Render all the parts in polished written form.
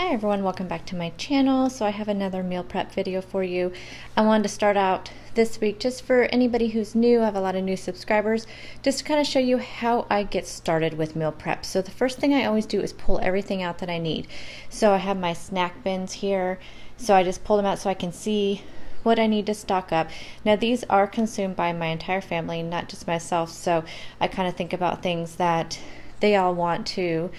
Hi everyone, welcome back to my channel. So I have another meal prep video for you. I wanted to start out this week just for anybody who's new. I have a lot of new subscribers, just to kind of show you how I get started with meal prep. So the first thing I always do is pull everything out that I need. So I have my snack bins here. So I just pull them out so I can see what I need to stock up. Now these are consumed by my entire family, not just myself. So I kind of think about things that they all want too.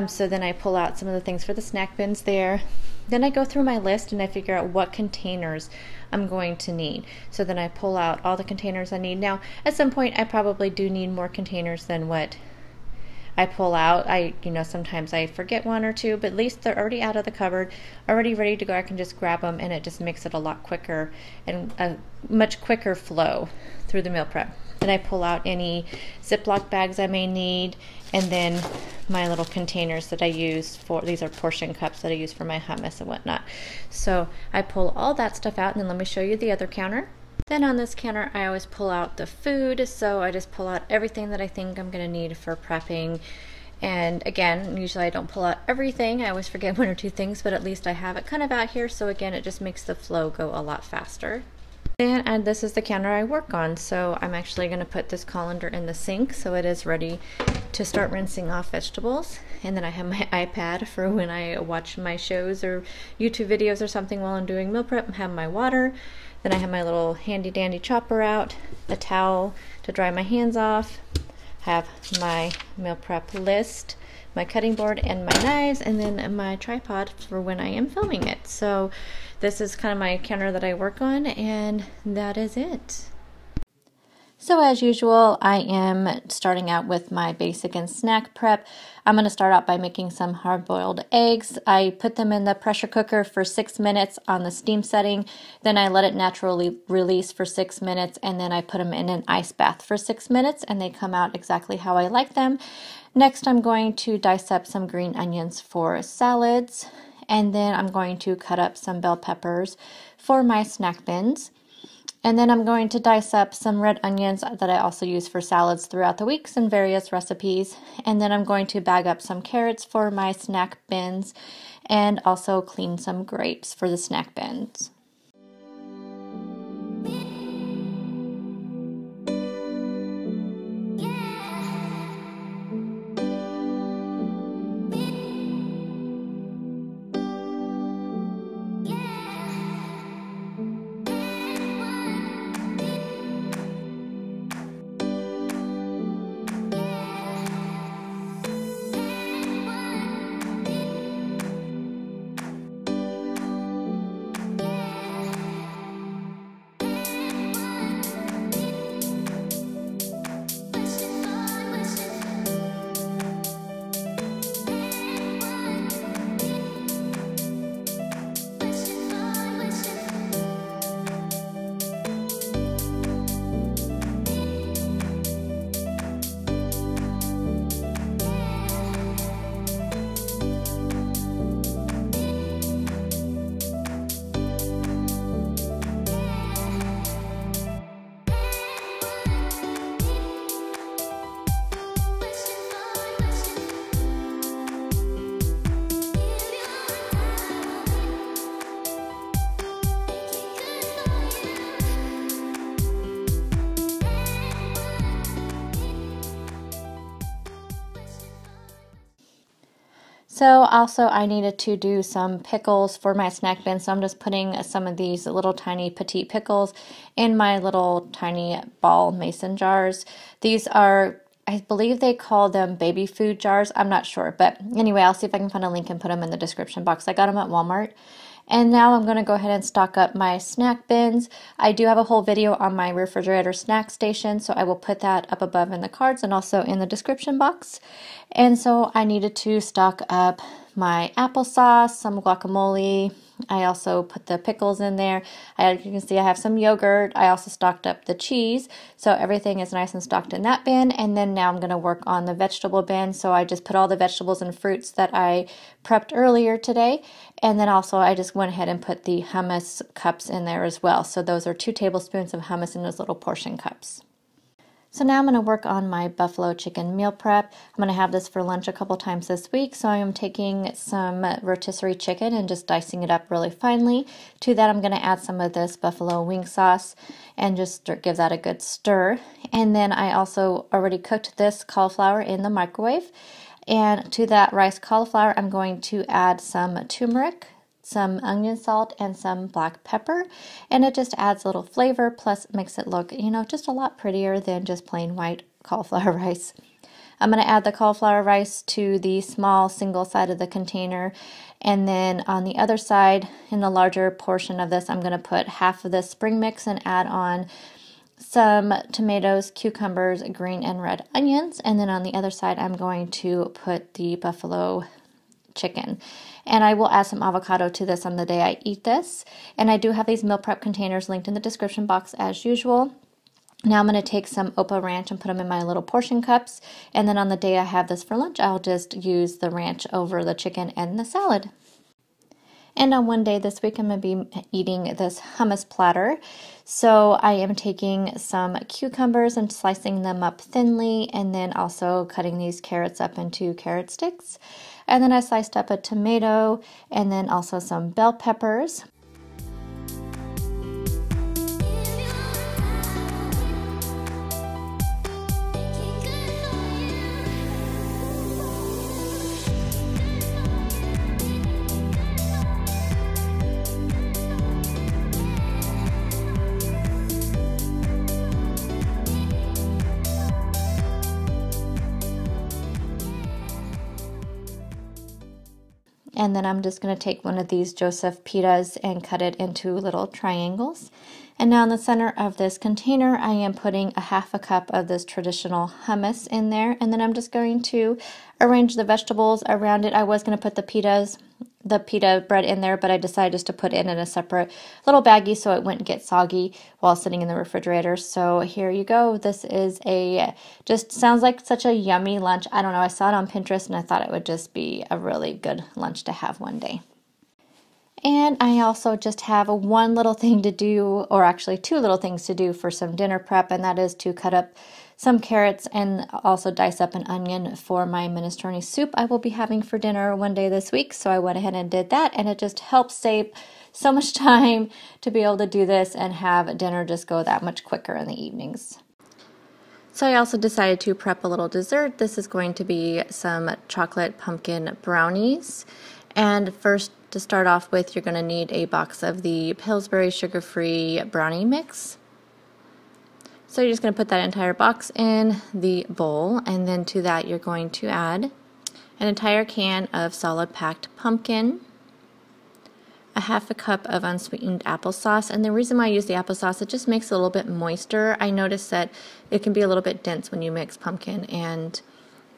So then I pull out some of the things for the snack bins there. Then I go through my list and I figure out what containers I'm going to need. So then I pull out all the containers I need. Now, at some point, I probably do need more containers than what I pull out. Sometimes I forget one or two, but at least they're already out of the cupboard, already ready to go. I can just grab them and it just makes it a lot quicker and a much quicker flow through the meal prep. Then I pull out any Ziploc bags I may need, and then my little containers that I use for, these are portion cups that I use for my hummus and whatnot. So I pull all that stuff out, and then let me show you the other counter. Then on this counter, I always pull out the food. So I just pull out everything that I think I'm gonna need for prepping. And again, usually I don't pull out everything. I always forget one or two things, but at least I have it kind of out here. So again, it just makes the flow go a lot faster. And this is the counter I work on. So I'm actually going to put this colander in the sink so it is ready to start rinsing off vegetables. And then I have my iPad for when I watch my shows or YouTube videos or something while I'm doing meal prep. I have my water. Then I have my little handy dandy chopper out, a towel to dry my hands off. I have my meal prep list, my cutting board and my knives, and then my tripod for when I am filming it. So this is kind of my counter that I work on, and that is it. So as usual, I am starting out with my basic and snack prep. I'm going to start out by making some hard-boiled eggs. I put them in the pressure cooker for 6 minutes on the steam setting. Then I let it naturally release for 6 minutes, and then I put them in an ice bath for 6 minutes, and they come out exactly how I like them. Next, I'm going to dice up some green onions for salads, and then I'm going to cut up some bell peppers for my snack bins. And then I'm going to dice up some red onions that I also use for salads throughout the weeks in various recipes. And then I'm going to bag up some carrots for my snack bins and also clean some grapes for the snack bins. So also I needed to do some pickles for my snack bin. So I'm just putting some of these little tiny petite pickles in my little tiny ball mason jars. These are, I believe they call them baby food jars. I'm not sure. But anyway, I'll see if I can find a link and put them in the description box. I got them at Walmart. And now I'm going to go ahead and stock up my snack bins. I do have a whole video on my refrigerator snack station, so I will put that up above in the cards and also in the description box. And so I needed to stock up my applesauce, some guacamole. I also put the pickles in there. You can see I have some yogurt. I also stocked up the cheese. So everything is nice and stocked in that bin. And then now I'm going to work on the vegetable bin. So I just put all the vegetables and fruits that I prepped earlier today. And then also I just went ahead and put the hummus cups in there as well. So those are 2 tablespoons of hummus in those little portion cups. So now I'm going to work on my buffalo chicken meal prep. I'm going to have this for lunch a couple times this week. So I am taking some rotisserie chicken and just dicing it up really finely. To that I'm going to add some of this buffalo wing sauce and just give that a good stir. And then I also already cooked this cauliflower in the microwave. And to that rice cauliflower I'm going to add some turmeric, some onion salt, and some black pepper, and it just adds a little flavor, plus makes it look, just a lot prettier than just plain white cauliflower rice. I'm going to add the cauliflower rice to the small single side of the container, and then on the other side, in the larger portion of this, I'm going to put half of the spring mix and add on some tomatoes, cucumbers, green and red onions, and then on the other side I'm going to put the buffalo chicken. And I will add some avocado to this on the day I eat this. And I do have these meal prep containers linked in the description box as usual. Now I'm going to take some Opa ranch and put them in my little portion cups. And then on the day I have this for lunch, I'll just use the ranch over the chicken and the salad. And on one day this week, I'm going to be eating this hummus platter. So I am taking some cucumbers and slicing them up thinly, and then also cutting these carrots up into carrot sticks. And then I sliced up a tomato and then also some bell peppers. And then I'm just going to take one of these Joseph pitas and cut it into little triangles. And now in the center of this container, I am putting a half a cup of this traditional hummus in there. And then I'm just going to arrange the vegetables around it. I was going to put the pita bread in there, but I decided just to put it in a separate little baggie so it wouldn't get soggy while sitting in the refrigerator. So here you go. This is just sounds like such a yummy lunch. I don't know, I saw it on Pinterest and I thought it would just be a really good lunch to have one day. And I also just have one little thing to do, or actually two little things to do for some dinner prep, and that is to cut up some carrots and also dice up an onion for my minestrone soup I will be having for dinner one day this week. So I went ahead and did that, and it just helps save so much time to be able to do this and have dinner just go that much quicker in the evenings. So I also decided to prep a little dessert. This is going to be some chocolate pumpkin brownies. And first, to start off with, you're going to need a box of the Pillsbury sugar-free brownie mix. So you're just going to put that entire box in the bowl, and then to that you're going to add an entire can of solid packed pumpkin, a half a cup of unsweetened applesauce. And the reason why I use the applesauce, it just makes it a little bit moister. I noticed that it can be a little bit dense when you mix pumpkin and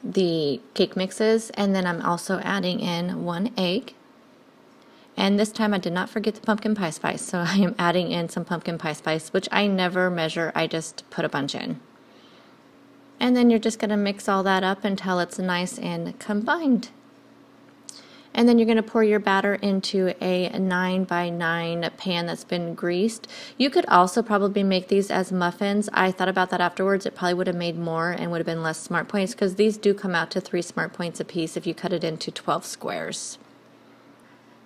the cake mixes. And then I'm also adding in 1 egg. And this time I did not forget the pumpkin pie spice, so I am adding in some pumpkin pie spice, which I never measure, I just put a bunch in. And then you're just going to mix all that up until it's nice and combined. And then you're going to pour your batter into a 9x9 pan that's been greased. You could also probably make these as muffins. I thought about that afterwards. It probably would have made more and would have been less smart points, because these do come out to 3 smart points a piece if you cut it into 12 squares.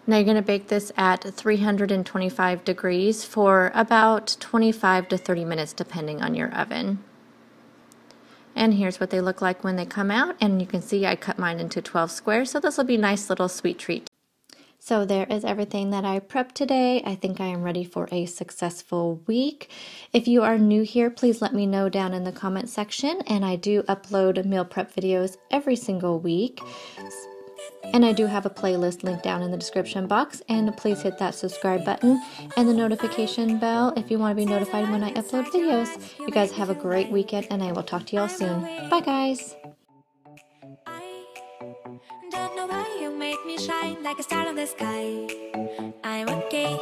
Now you're going to bake this at 325 degrees for about 25 to 30 minutes depending on your oven. And here's what they look like when they come out, and you can see I cut mine into 12 squares, so this will be a nice little sweet treat. So there is everything that I prepped today. I think I am ready for a successful week. If you are new here, please let me know down in the comment section, and I do upload meal prep videos every single week. And I do have a playlist linked down in the description box, and please hit that subscribe button and the notification bell if you want to be notified when I upload videos. You guys have a great weekend, and I will talk to y'all soon. Bye guys! Don't know why you make me shine like a star in the sky. I'm okay.